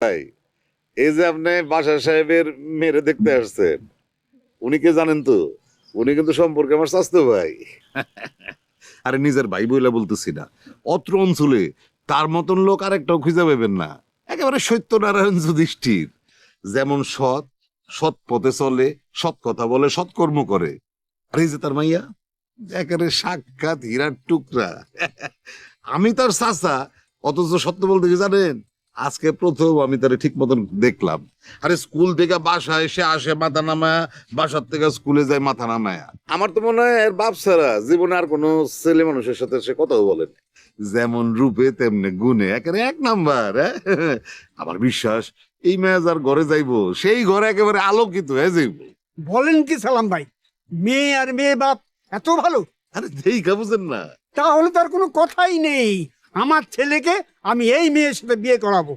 ভাই, এই যে আপনি বাশার সাহেবের মেরে দেখতে আসছেন, উনি কে জানেন তো? উনি কিন্তু সম্পর্কে আমার স্বাস্থ্য ভাই। আরে নিজের ভাই বইলা বলতেছি না, অত্র অঞ্চলে তার মতন লোক আরেকটাও খুঁজে পাবেন না। একেবারে সত্যনারায়ণ যুধিষ্ঠির, যেমন সৎ, সৎ পথে চলে, সৎ কথা বলে, সৎকর্ম করে। আর এই যে তার মাইয়া, একেবারে সাক্ষাৎ হীরার টুকরা। আমি তার চাচা, অথচ সত্য বলতে কি জানেন, আজকে প্রথম আমি তারে ঠিক মতন দেখলাম। আরে স্কুল থেকে বাসায় এসে আসে মাথা নামায়া, বাসার থেকে স্কুলে যায় মাথা নামায়া। আমার তো মনে হয় এর বাপ ছাড়া জীবনে আর কোনো ছেলে মানুষের সাথে সে কথাও বলেন। যেমন রূপে তেমনি গুণে একেবারে এক নাম্বার। আমার বিশ্বাস এই মেয়ে যার ঘরে যাইবো সেই ঘরে একেবারে আলোকিত হয়ে যাইব। বলেন কি সালাম ভাই, মেয়ে আর মেয়ে বাপ এত ভালো? আরে দেখা বুঝেন না? তাহলে তার কোনো কথাই নেই। আমার ছেলেকে আমি এই মেয়ের সাথে বিয়ে করাবো।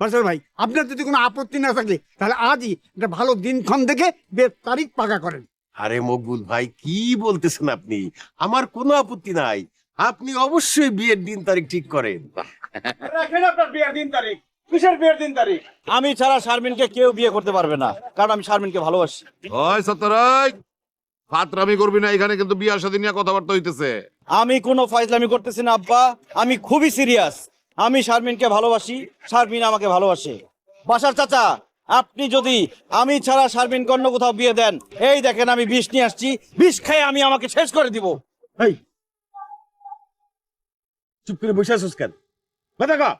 ফসল ভাই, আপনার যদি কোনো আপত্তি না থাকে তাহলে আজই একটা ভালো দিনক্ষণ দেখে বিয়ের তারিখ পাকা করেন। আরে মকবুল ভাই, কি বলতেছেন আপনি? আমার কোনো আপত্তি নাই, আপনি অবশ্যই বিয়ের দিন তারিখ ঠিক করেন। রাখেন আপনার বিয়ের দিন তারিখ। কিসের বিয়ের দিন তারিখ? আমি ছাড়া শারমিনকে কেউ বিয়ে করতে পারবে না, কারণ আমি শারমিনকে ভালোবাসি। ওই সত্যরাই, ফাতরামি করবি না, এখানে কিন্তু বিয়ার সাথে নিয়ে কথাবার্তা হইতেছে। আমি কোনো ফয়জলামি করতেছি না আব্বা, আমি খুবই সিরিয়াস। আমি শারমিনকে ভালোবাসি, শারমিন আমাকে ভালোবাসে। বাসার চাচা, আপনি যদি আমি ছাড়া শারমিনকে অন্য কোথাও বিয়ে দেন, এই দেখেন আমি বিষ নিয়ে আসছি, বিষ খেয়ে আমি আমাকে শেষ করে দিব। এই চুপ করে বসে আছিস কেন? বাদাকা,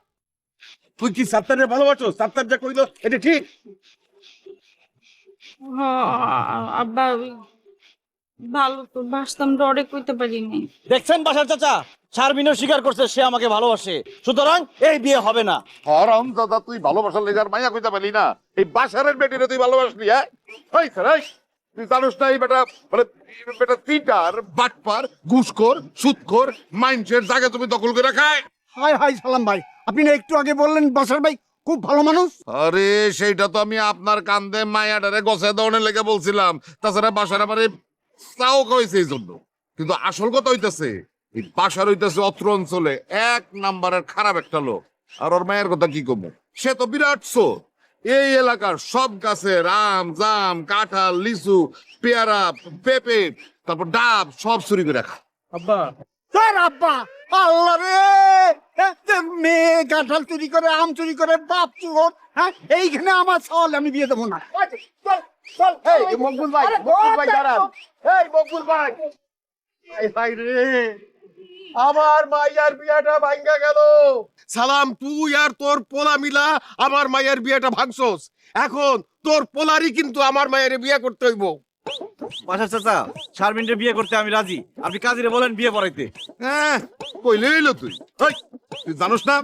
তুই কি সাত্তারের ভালোবাসো? সাত্তার যা কইলো এটা ঠিক? আব্বা ভালো তো বাসতাম, ডরে কইতে পারিনি। দেখছেন বাসার চাচা, শারমিনও স্বীকার করছে সে আমাকে ভালোবাসে, সুতরাং এই বিয়ে হবে না। হরম দাদা, তুই ভালোবাসার লেগার মাইয়া কইতে পারলি না? এই বাসারের বেটিরে তুই ভালোবাসলি? হ্যাঁ ওই স্যার, তুই জানোস না এই বেটা মানে বেটা তিনটার বাটপার, ঘুষখোর, সুদখোর, মাইন্ডসের জায়গা তুমি দখল করে খায়। হাই হাই সালাম ভাই, আপনি না একটু আগে বললেন বসর ভাই খুব ভালো মানুষ। আরে সেইটা তো আমি আপনার কান্দে মায়াডারে গছে দৌড়ে লেগে বলছিলাম। তাছাড়া বাসার আমার চাও কইছে এই জন্য। কিন্তু আসল কথা হইতাছে এই বাসার হইতাছে অত্র অঞ্চলে এক নাম্বারের খারাপ একটা লোক। আর ওর মায়ের কথা কি কমু, সে তো বিরাট চোর। এই এলাকার সব গাছের আম, জাম, কাঁঠাল, লিচু, পেয়ারা, পেঁপে, তারপর ডাব সব চুরি করে রাখা। আব্বা, স্যার আব্বা, আল্লাহ রে, মেয়ে কাঁঠাল চুরি করে, আম চুরি করে, বাপ চোর। হ্যাঁ, এইখানে আমার সওয়াল আমি বিয়ে দেবো না। এই মকবুল ভাই, মকবুল ভাই দাঁড়ান। এই মকবুল ভাই, এই ভাই রে, আমার মাইয়ার বিয়াটা ভাঙ্গা গেল। সালাম, তুই আর তোর পোলা মিলা আমার মায়ের বিয়েটা ভাঙছস। এখন তোর পোলারই কিন্তু আমার মায়ের বিয়ে করতে হইব। বাসার চাচা, শারমিনকে বিয়ে করতে আমি রাজি, আপনি কাজীরে বলেন বিয়ে পড়াইতে। হ্যাঁ কইলে এলো তুই। ওই, তুই জানোস না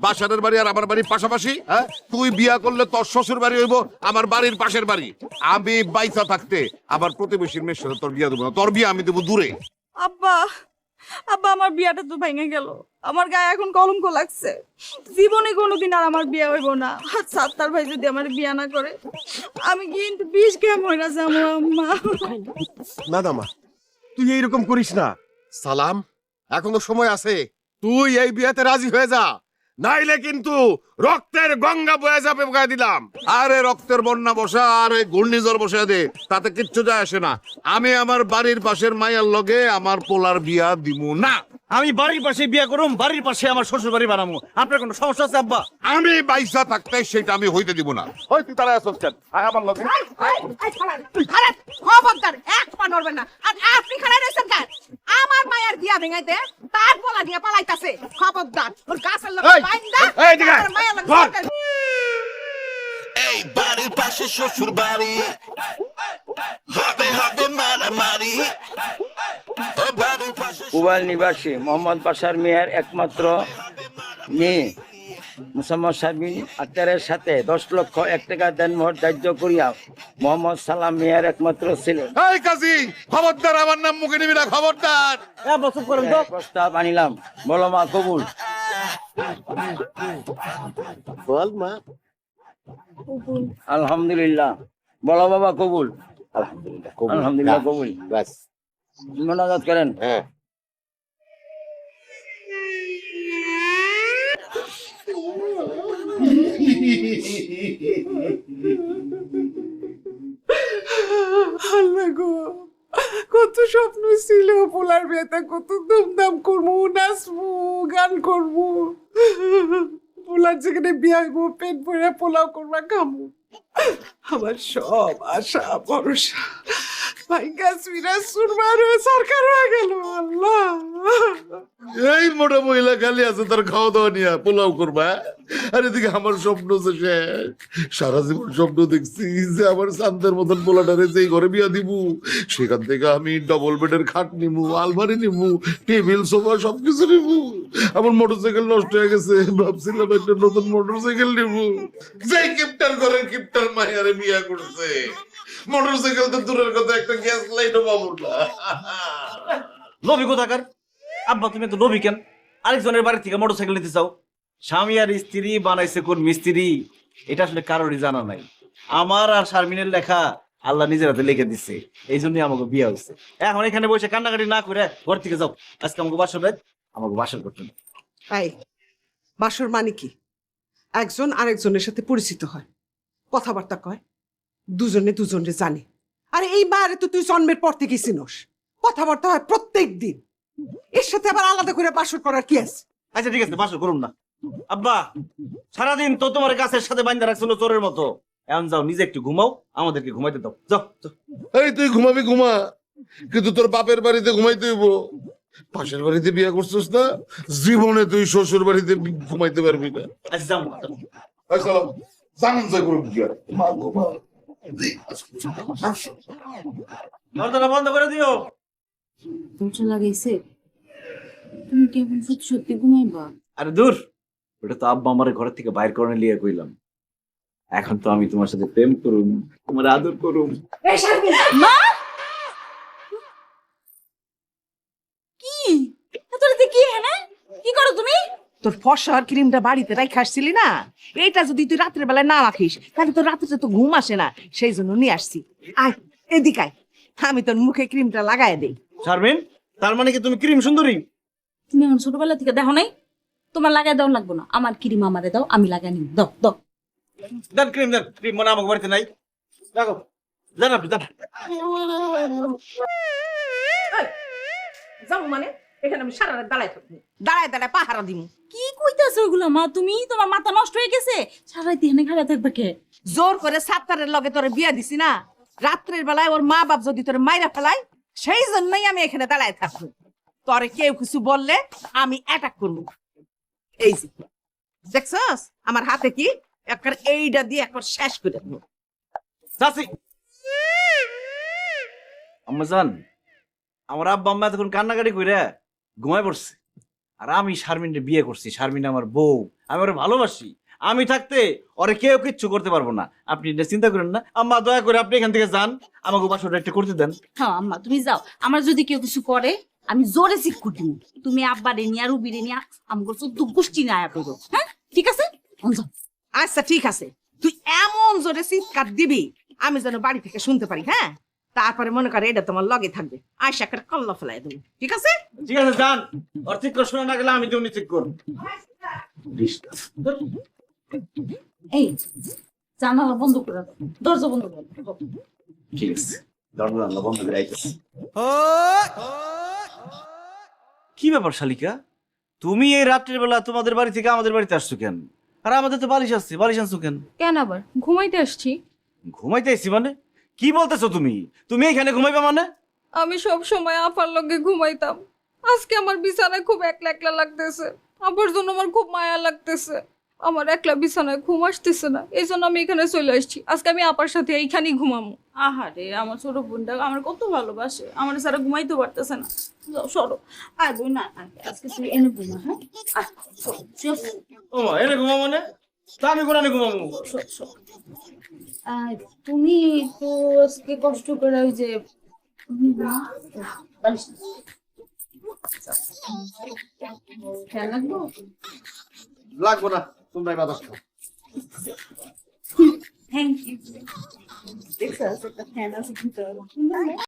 বাসারের বাড়ি আর আমার বাড়ির পাশাপাশি? হ্যাঁ, তুই বিয়া করলে তোর শ্বশুর বাড়ি হইব আমার বাড়ির পাশের বাড়ি। আমি বাইসা থাকতে আমার প্রতিবেশীর মেয়ের সাথে তোর বিয়া দেবো না, তোর বিয়া আমি দেবো দূরে। আব্বা, আব্বা আমার বিয়াটা তো ভেঙে গেল, আমার গায়ে এখন কলঙ্ক লাগছে। জীবনে কোনোদিন আর আমার বিয়ে হইব না। আর সাত্তার ভাই যদি আমার বিয়ে না করে, আমি কিন্তু বিষ খেয়ে মরে যাবো আম্মা। না দামা, তুই এইরকম করিস না। সালাম, এখনো সময় আছে, তুই এই বিয়েতে রাজি হয়ে যা, নাইলে কিন্তু রক্তের গঙ্গা বয়ে যাবে বলে দিলাম। আরে রক্তের বন্যা বসা আর ওই ঘূর্ণিঝড় বসে দে, তাতে কিচ্ছু যায় আসে না। আমি আমার বাড়ির পাশের মায়ের লগে আমার পোলার বিয়া দিমু না। আমি বাড়ির পাশে বিয়ে করুম, বাড়ির পাশে আমার শ্বশুর বাড়ি বানাবো। আপনার কোনো সমস্যা আছে আব্বা? আমি বাইসা থাকতে সেটা আমি হইতে দিব না। ওই তুই তারা আসছ কেন? আয় আমার লগে। খবরদার, এক পা নড়বেন না। আর আপনি খারাপ রয়েছেন কেন? আমার মায়ের বিয়া ভেঙাইতে তার পোলা নিয়ে পালাইতাছে। খবরদার, ওর গাছের লোক বাইন্দা আমার মায়ের লোক। এই বাড়ির পাশে শ্বশুর বাড়ি, হবে হবে মারামারি। কুবাইল নিবাসী মোহাম্মদ বাশার মিয়ার একমাত্র মেয়ে মুসাম্মদ শারমিন আক্তারের সাথে 10 লক্ষ 1 টাকা দেনমোহর ধার্য করিয়া মোহাম্মদ সালাম মিয়ার একমাত্র ছেলে। এই কাজী, খবরদার আমার নাম মুখে নিবি না, খবরদার। প্রস্তাব আনিলাম, বলো মা কবুল? বল মা। আলহামদুলিল্লাহ। বলো বাবা কবুল? আলহামদুলিল্লাহ কবুল। ব্যাস, মোনাজাত করেন। হ্যাঁ। আল্লাহ গো, কত স্বপ্ন ছিল পোলার বিয়েতে, কত ধুমধাম করবো, নাচবো, গান করবো। পোলার যেখানে বিয়ে হইব, পেট ভরে পোলাও করবা, খাবো। আমার সব আশা ভরসা ভাইঙ্গা সুইরা সুরমার হয়ে সরকার হয়ে গেল। আল্লাহ, এই মোটা মহিলা খালি আছে তার খাওয়া দাওয়া নিয়ে পোলাও করবা, আর এদিকে আমার স্বপ্ন যে শেষ। সারা জীবন স্বপ্ন দেখছি যে আমার শান্তের মতন পোলাটারে যেই ঘরে বিয়া দিব, সেখান থেকে আমি ডবল বেডের খাট নিবো, আলমারি নিবো, টেবিল সোফা সবকিছু নিবো। আমার মোটরসাইকেল নষ্ট হয়ে গেছে, ভাবছিলাম একটা নতুন মোটরসাইকেল নিবো। যেই কিপটার ঘরের কিপটার মায়ারে বিয়া করছে, মোটরসাইকেল তো দূরের কথা, একটা গ্যাস লাইটও পাবো না। লোভী কোথাকার! আব্বা তুমি তো লোভী কেন? আরেকজনের বাড়ি থেকে মোটরসাইকেল নিতে চাও? স্বামী আর স্ত্রী বানাইছে কোন মিস্ত্রি, এটা আসলে কারোরই জানা নাই। আমার আর শারমিনের লেখা আল্লাহ নিজের হাতে লিখে দিচ্ছে, এই জন্যই আমাকে বিয়ে হয়েছে। এখন এখানে বসে কান্নাকাটি না করে ঘর থেকে যাও। আজকে আমাকে বাসর রাত, আমাকে বাসর করতে না। এই বাসর মানে কি? একজন আরেকজনের সাথে পরিচিত হয়, কথাবার্তা কয়, দুজনে দুজনে জানে। আরে এই মারে তো তুই জন্মের পর থেকে চিনস, কথাবার্তা হয় প্রত্যেক দিন। এর সাথে আবার আলাদা করে বাসর করার কি আছে? আচ্ছা ঠিক আছে, বাসর করুন না। আব্বা সারাদিন তো তোমার গাছের সাথে বান্ধা রাখছিল চোরের মতো, এখন যাও নিজে একটু ঘুমাও, আমাদেরকে ঘুমাইতে দাও, যাও যাও। এই তুই ঘুমাবি ঘুমা, কিন্তু তোর বাপের বাড়িতে ঘুমাইতে হইব। পাশের বাড়িতে বিয়া করছিস না, জীবনে তুই শ্বশুর বাড়িতে ঘুমাইতে পারবি না। আচ্ছা যাও। দরজাটা বন্ধ করে দিও। দরজা লাগাইছে? তুমি কি এখন সত্যি সত্যি ঘুমাইবা? আরে দূর, ওটা তো আব্বা আমার ঘর থেকে বাইর করে নিয়ে কইলাম। এখন তো আমি তোমার সাথে প্রেম করুম, তোমার আদর করুম। মা কি এতরাতে কি হ্যাঁ? কি করো তুমি? তোর ফসার ক্রিমটা বাড়িতে রাইখা আসছিলি না, এইটা যদি তুই রাত্রের বেলায় না রাখিস তাহলে তোর রাত্রে তো ঘুম আসে না, সেই জন্য নিয়ে আসছি। আয় এদিক আয়, আমি তোর মুখে ক্রিমটা লাগাই দেই। শারমিন, তার মানে কি তুমি ক্রিম সুন্দরী? তুমি এখন ছোটবেলা থেকে দেখো নাই? তোমার লাগাই দাও লাগবো না, আমার ক্রিম আমারে দাও, আমি লাগাই নিব। দাও দাও। দেন ক্রিম, দেন ক্রিম। মানে আমাকে বাড়িতে নাই, দেখো দেন আপনি দেন। যাও মানে এখানে আমি সারা রাত দাঁড়ায় থাকবো, দাঁড়ায় দাঁড়ায় পাহারা দিমু। কি কইতাছো ওইগুলা মা? তুমি তোমার মাথা নষ্ট হয়ে গেছে, সারাই দিনে খাড়া থাকবে কে? জোর করে সাত্তারের লগে তোরে বিয়া দিছি না, রাত্রের বেলায় ওর মা বাপ যদি তোরে মাইরা ফেলায়, সেই জন্যই আমি এখানে দাঁড়ায় থাকবো। তোরে কেউ কিছু বললে আমি অ্যাটাক করবো। এই যে দেখছস আমার হাতে কি, একবার এইটা দিয়ে একবার শেষ করে দেবো। চাচি, আম্মা জান, আমার আব্বা আম্মা তখন কান্নাকাটি কইরা ঘুমায় পড়ছে, আর আমি শারমিনকে বিয়ে করছি। শারমিন আমার বউ, আমি ওরে ভালোবাসি। আমি থাকতে ওরে কেউ কিচ্ছু করতে পারবো না। আপনি এটা চিন্তা করেন না আম্মা, দয়া করে আপনি এখান থেকে যান, আমাকে বাসরটা একটু করতে দেন। হ্যাঁ আম্মা তুমি যাও, আমার যদি কেউ কিছু করে আমি জোরে চিৎ দিব। তুমি আব্বা রে নিয়া রুবি রে নিয়া আমাকে চোদ্দ গোষ্ঠী না আয়া করো। হ্যাঁ ঠিক আছে? যাও। আচ্ছা ঠিক আছে, তুই এমন জোরে চিৎকার দিবি আমি যেন বাড়ি থেকে শুনতে পারি। হ্যাঁ, তারপরে মনে করে এটা তোমার লগে থাকবে, আয়সা করে কল্লা ফেলাই দেবো। ঠিক আছে? ঠিক আছে যান, ওর ঠিক করে শোনা না গেলে আমি তেমনি ঠিক করব। এই জানালা বন্ধ করে দাও, দরজা বন্ধ করে দাও। ঠিক আছে, দরজা বন্ধ করে আইতেছি। কি ব্যাপার শালিকা, তুমি এই রাত্রির বেলা তোমাদের বাড়ি থেকে আমাদের বাড়িতে আসছো কেন? আর আমাদের তো বালিশ আসছে, বালিশ আনছো কেন? কেন আবার? ঘুমাইতে আসছি। ঘুমাইতে এসছি মানে? কি বলতেছো তুমি? তুমি এখানে ঘুমাইবে মানে? আমি সব সময় আপার লগে ঘুমাইতাম, আজকে আমার বিছানায় খুব একলা একলা লাগতেছে। আপার জন্য আমার খুব মায়া লাগতেছে, আমার একলা বিছানায় ঘুম আসতেছে না, এই জন্য আমি এখানে চলে আসছি। আজকে আমি আপার সাথে এইখানেই ঘুমামো। আহারে আমার ছোট বোনটা আমার কত ভালোবাসে, আমার সারা ঘুমাইতে পারতেছে না। যাও সরো, আয় বোন না, আজকে তুই এনে ঘুমা। হ্যাঁ ও মা, এনে ঘুমা মানে? তা আমি কোরআনে ঘুমাবো। তুমি তো আজকে কষ্ট করে ওই যে লাগবো না, তোমরাই বাতাস খাও। Thank you. দেখছো একটা ফ্যান আছে কিন্তু